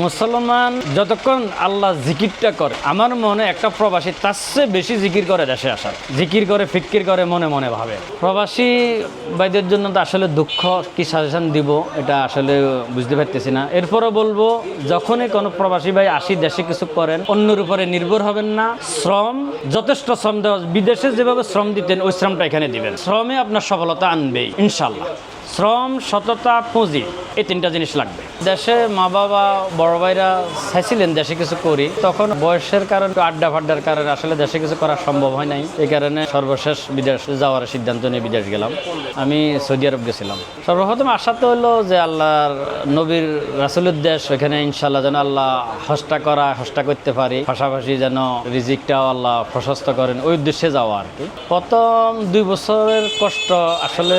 মুসলমান যতক্ষণ আল্লাহ জিকিরটা করে, আমার মনে একটা প্রবাসী তার চেয়ে বেশি জিকির করে দেশে আসার, জিকির করে ফিকির করে মনে মনে ভাবে। প্রবাসী ভাইদের জন্য তো আসলে দুঃখ, কি সাজেশন দিব এটা আসলে বুঝতে পারতেছি না। এরপরও বলবো, যখনই কোনো প্রবাসী ভাই আসি দেশে কিছু করেন, অন্যের উপরে নির্ভর হবেন না। শ্রম, যথেষ্ট শ্রম দেওয়া, বিদেশে যেভাবে শ্রম দিতেন ওই শ্রমটা এখানে দিবেন। শ্রমে আপনার সফলতা আনবেই ইনশাল্লাহ। শ্রম, সততা, পুঁজি, এই তিনটা জিনিস লাগবে। দেশে মা বাবা বড় ভাইরা চাইছিলেন দেশে কিছু করি, তখন বয়সের কারণে, আড্ডা ফাড্ডার কারণে আসলে দেশে কিছু করা সম্ভব হয় নাই। এই কারণে সর্বশেষ বিদেশ যাওয়ার সিদ্ধান্ত নিয়ে বিদেশ গেলাম। আমি সৌদি আরব গেছিলাম। সর্বপ্রথম আশা তো হলো যে আল্লাহর নবীর রাসূলের দেশ, ওখানে ইনশাল্লাহ যেন আল্লাহ হজটা করতে পারি, পাশাপাশি যেন রিজিকটাও আল্লাহ প্রশস্ত করেন, ওই উদ্দেশ্যে যাওয়া আর কি। প্রথম 2 বছরের কষ্ট আসলে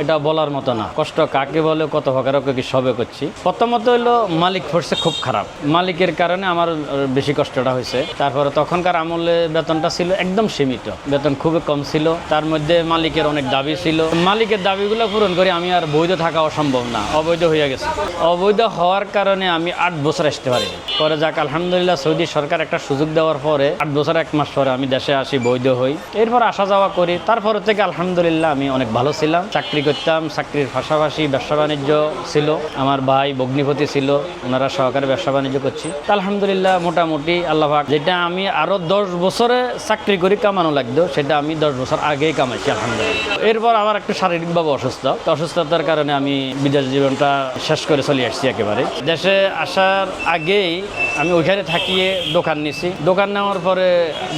এটা বলার মতো না। কষ্ট কাকে বলে, কত প্রকার কি সবে করছি। প্রথমত হলো মালিক ফোর্সে খুব খারাপ, মালিকের কারণে আমার বেশি কষ্টটা হয়েছে। তারপরে তখনকার আমলে বেতনটা ছিল একদম সীমিত, বেতন খুবই কম ছিল। তার মধ্যে মালিকের অনেক দাবি ছিল, মালিকের দাবিগুলো পূরণ করে আমি আর বৈধ থাকা অসম্ভব না, অবৈধ হয়ে গেছে। অবৈধ হওয়ার কারণে আমি 8 বছর আসতে পারিনি। পরে যাক আলহামদুলিল্লাহ, সৌদি সরকার একটা সুযোগ দেওয়ার পরে 8 বছর 1 মাস পরে আমি দেশে আসি, বৈধ হই। এরপর আসা যাওয়া করি। তারপর থেকে আলহামদুলিল্লাহ আমি অনেক ভালো ছিলাম, চাকরি করতাম। চাকরির পাশাপাশি ব্যবসা বাণিজ্য ছিল, আমার ভাই ভগ্নিপতি ছিল, ওনারা সহকারে ব্যবসা বাণিজ্য করছি। আলহামদুলিল্লাহ মোটামুটি আল্লাহ পাক, যেটা আমি আরো 10 বছরে চাকরি করি কামানো লাগতো, সেটা আমি 10 বছর আগেই কামাইছি আলহামদুলিল্লাহ। এরপর আবার একটু শারীরিকভাবে অসুস্থতার কারণে আমি বিদেশ জীবনটা শেষ করে চলে আসছি একেবারে। দেশে আসার আগেই আমি ওইখানে থাকিয়ে দোকান নিছি। দোকান নেওয়ার পরে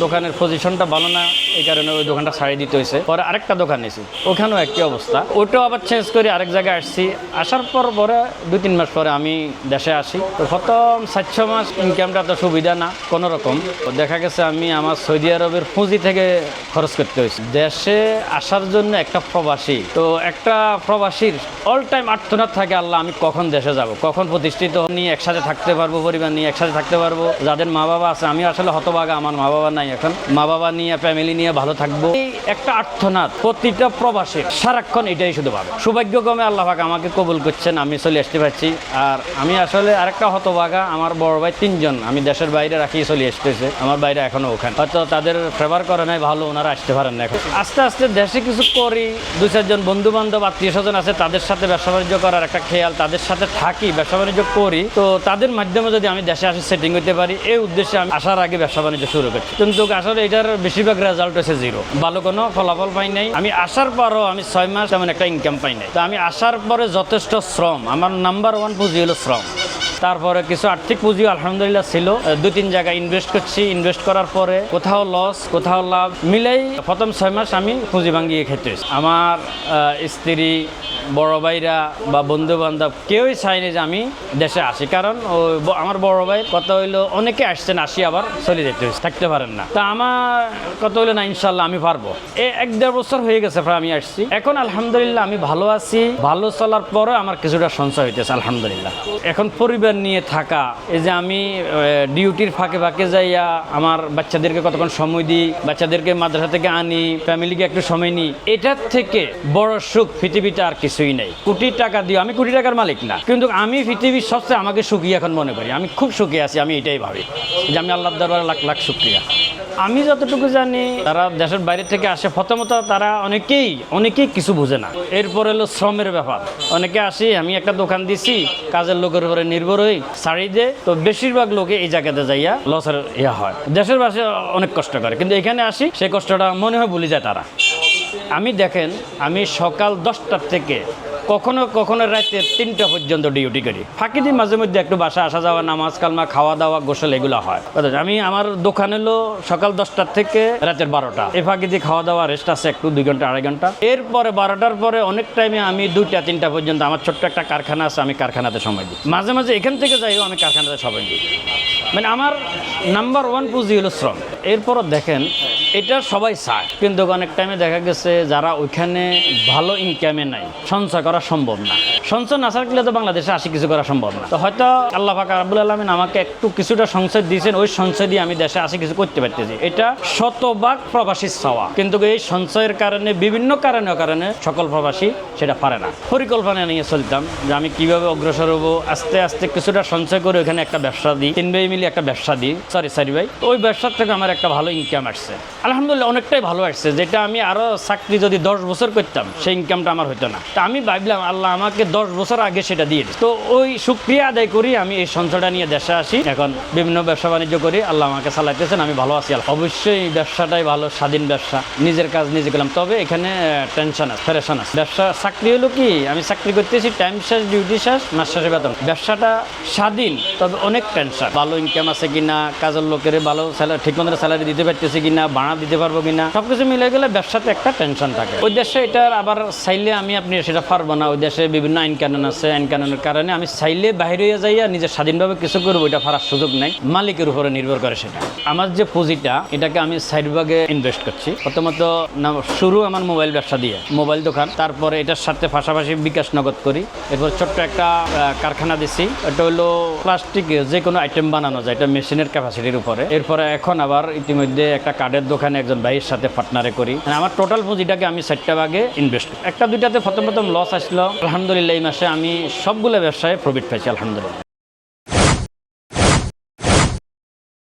দোকানের পজিশনটা ভালো না, এই কারণে ওই দোকানটা ছাড়িয়ে দিতে হয়েছে। পরে আরেকটা দোকান নিছি, ওখানেও একই অবস্থা। ওইটাও আবার চেঞ্জ করে আরেক জায়গায় আসছি। আসার পরে 2-3 মাস পরে আমি দেশে আসি। তো প্রথম 4-6 মাস ইনকামটা তো সুবিধা না কোনো রকম। দেখা গেছে আমি আমার সৌদি আরবের পুঁজি থেকে খরচ করতে হয়েছে দেশে আসার জন্য। একটা প্রবাসী, তো একটা প্রবাসীর অল টাইম আর্তনাদ থাকে, আল্লাহ আমি কখন দেশে যাব, কখন প্রতিষ্ঠিত নিয়ে একসাথে থাকতে পারবো, পরিবার নিয়ে একসাথে থাকতে পারবো। যাদের মা বাবা আছে, আমি আসলে হতভাগা, আমার মা বাবা নাই এখন, মা বাবা নিয়ে ফ্যামিলি নিয়ে ভালো থাকবো, এই একটা আর্তনাদ প্রতিটা প্রবাসীর সারাক্ষণ এটাই শুধু ভাবে। সৌভাগ্যক্রমে আল্লাহ পাক আমাকে কবুল করছেন, আমি চলে আসতে পারছি। আর আমি আসলে আরেকটা হতভাগা, আমার বড় ভাই 3 জন আমি দেশের বাইরে রাখিয়ে চলে আসতেছে। আমার বাইরে এখনো ওখানে, হয়তো তাদের ফেভার করে নাই ভালো, ওনারা আসতে পারেন না এখন। আস্তে আস্তে দেশে কিছু করি, 2-4 জন বন্ধু বান্ধব আত্মীয় স্বজন আছে, তাদের সাথে ব্যবসা বাণিজ্য করার একটা খেয়াল, তাদের সাথে থাকি, ব্যবসা বাণিজ্য করি। তো তাদের মাধ্যমে যদি আমি দেশে আসে সেটিং হতে পারি, এই উদ্দেশ্যে আমি আসার আগে ব্যবসা বাণিজ্য শুরু করছি। কিন্তু আসলে এটার বেশিরভাগ রেজাল্ট হয়েছে 0, ভালো কোনো ফলাফল পাই নাই। আমি আসার পরও আমি 6 মাস তেমন একটা ইনকাম পাই নাই। তো আমি আসার পরে যথেষ্ট শ্রম, আমার নাম্বার 1 পুঁজি হলো শ্রম। তারপরে কিছু আর্থিক পুঁজিও আলহামদুলিল্লাহ ছিল, 2-3 জায়গায় ইনভেস্ট করছি। ইনভেস্ট করার পরে কোথাও লস, কোথাও লাভ মিলেই প্রথম 6 মাস আমি পুঁজি ভাঙিয়ে খেতে হয়েছি। আমার স্ত্রী, বড় ভাইরা বা বন্ধু বান্ধব কেউই চায়নি যে আমি দেশে আসি, কারণ আমার বড় ভাই কথা হইলো অনেকে আসছেন, আসি আবার চলে যেতে হয়েছে, থাকতে পারেন না। তা আমার কথা হইলো না, ইনশাল্লাহ আমি পারবো। 1-1.5 বছর হয়ে গেছে প্রায় আমি আসছি। এখন আলহামদুলিল্লাহ আমি ভালো আছি। ভালো চলার পরে আমার কিছুটা সঞ্চয় হইতেছে আলহামদুলিল্লাহ। এখন পরিবার নিয়ে থাকা, এই যে আমি ডিউটির ফাঁকে ফাঁকে যাইয়া আমার বাচ্চাদেরকে কতক্ষণ সময় দিই, বাচ্চাদেরকে মাদ্রাসা থেকে আনি, ফ্যামিলিকে একটু সময় নিই, এটার থেকে বড় সুখ পৃথিবীতে আর কিছুই নেই। কোটি টাকা দিও, আমি কোটি টাকার মালিক না, কিন্তু আমি পৃথিবীর সবচেয়ে আমাকে সুখী এখন মনে করি। আমি খুব সুখী আছি, আমি এটাই ভাবি যে আমি আল্লাহর দরবারে লাখ লাখ শুকরিয়া। আমি যতটুকু জানি, তারা দেশের বাইরে থেকে আসে, প্রথমত তারা অনেকেই কিছু বুঝে না। এরপর হলো শ্রমের ব্যাপার। অনেকে আসি, আমি একটা দোকান দিছি, কাজের লোকের উপরে নির্ভর হই, ছাড়ি দে, তো বেশিরভাগ লোকে এই জায়গাতে যাইয়া লসের হয়। দেশের বাসে অনেক কষ্ট করে, কিন্তু এখানে আসি সেই কষ্টটা মনে হয় ভুলে যায় তারা। আমি দেখেন, আমি সকাল 10টার থেকে কখনো রাতে 3টা পর্যন্ত ডিউটি করি। ফাঁকি দিই মাঝে মধ্যে একটু বাসা আসা যাওয়া, নামাজ কালমা, খাওয়া দাওয়া, গোসল, এগুলো হয়। আমি আমার দোকান হলো সকাল 10টার থেকে রাতের 12টা। এই ফাঁকি দিয়ে খাওয়া দাওয়া, রেস্ট আছে একটু 2 ঘন্টা 2.5 ঘন্টা। এরপরে 12টার পরে অনেক টাইমে আমি 2টা-3টা পর্যন্ত, আমার ছোট্ট একটা কারখানা আছে, আমি কারখানাতে সময় দিই। মাঝে মাঝে এখান থেকে যাইও আমি কারখানাতে সময় দিই। মানে আমার নাম্বার 1 পুঁজি হলো শ্রম। এরপরও দেখেন এটা সবাই চায়, কিন্তু অনেক টাইমে দেখা গেছে যারা ওইখানে ভালো ইনকামে নাই, সঞ্চয় করা সম্ভব না। সঞ্চয় না থাকলে তো বাংলাদেশে আসি কিছু করা সম্ভব না। তো হয়তো আল্লাহ পাক রাব্বুল আলামিন আমাকে একটু কিছুটা সঞ্চয় দিয়েছেন, ওই সঞ্চয় দিয়ে আমি দেশে আসি কিছু করতে পারতেছি। এটা শতভাগ প্রবাসী চাওয়া, কিন্তু এই সঞ্চয়ের কারণে বিভিন্ন কারণে সকল প্রবাসী সেটা পারে না। পরিকল্পনা নিয়ে চলতাম যে আমি কিভাবে অগ্রসর হবো, আস্তে আস্তে কিছুটা সঞ্চয় করে ওখানে একটা ব্যবসা দিই, 3 ভাই মিলে একটা ব্যবসা দিই, 4 ভাই। ওই ব্যবসার থেকে আমার একটা ভালো ইনকাম আসছে, আলহামদুলিল্লাহ অনেকটাই ভালো আসছে, যেটা আমি আরো চাকরি যদি 10 বছর করতাম সেই ইনকামটা আমার হতো না। তা আমি ভাবলাম আল্লাহ আমাকে 10 বছর আগে সেটা দিয়ে দিই। তো ওই শুকরিয়া আদায় করি, আমি এই সঞ্চয়টা নিয়ে দেশে আসি, এখন বিভিন্ন ব্যবসা বাণিজ্য করি, আল্লাহ আমাকে চালাইতেছেন, আমি ভালো আছি। অবশ্যই ব্যবসাটাই ভালো, স্বাধীন ব্যবসা, নিজের কাজ নিজে করলাম। তবে এখানে টেনশন আছে, প্রেশান আছে। ব্যবসা চাকরি হলো কি, আমি চাকরি করতেছি, টাইম শেষ, ডিউটি শেষ, মাস শেষে বেতন। ব্যবসাটা স্বাধীন, তবে অনেক টেনশন, ভালো ইনকাম আছে কিনা, কাজের লোকের ভালো স্যালারি, ঠিক মতো স্যালারি দিতে পারতেছি কিনা, ভাড়া দিতে পারবো কিনা, সবকিছু মিলে গেলে ব্যবসাতে একটা টেনশন থাকে। ওই দেশে এটার আবার চাইলে আপনি সেটা পারবো না, ওই দেশে বিভিন্ন আইন কানুন আছে, আইন কানুনের কারণে আমি চাইলে বাইরে হয়ে যাইয়া নিজের স্বাধীনভাবে কিছু করবো, এটা পারার সুযোগ নেই, মালিকের উপরে নির্ভর করে সেটা। আমার যে পুঁজিটা, এটাকে আমি সাইড ভাগে ইনভেস্ট করছি। প্রথমত শুরু আমার মোবাইল ব্যবসা দিয়ে, মোবাইল দোকান, তারপরে এটার সাথে পাশাপাশি বিকাশ নগদ করি, এরপর ছোট্ট একটা কারখানা দিচ্ছি, এটা হলো প্লাস্টিকের যে কোনো আইটেম বানানো যায়, এটা মেশিনের ক্যাপাসিটির উপরে। এরপরে এখন আবার ইতিমধ্যে একটা কার্ডের দোকানে একজন ভাইয়ের সাথে পার্টনারে করি। আমার টোটাল পুঁজিটাকে আমি 4টা ভাগে ইনভেস্ট করি। একটা দুইটাতে প্রথম লস আসলো, আলহামদুলিল্লাহ এই মাসে আমি সবগুলো ব্যবসায় প্রফিট পাইছি, আলহামদুলিল্লাহ।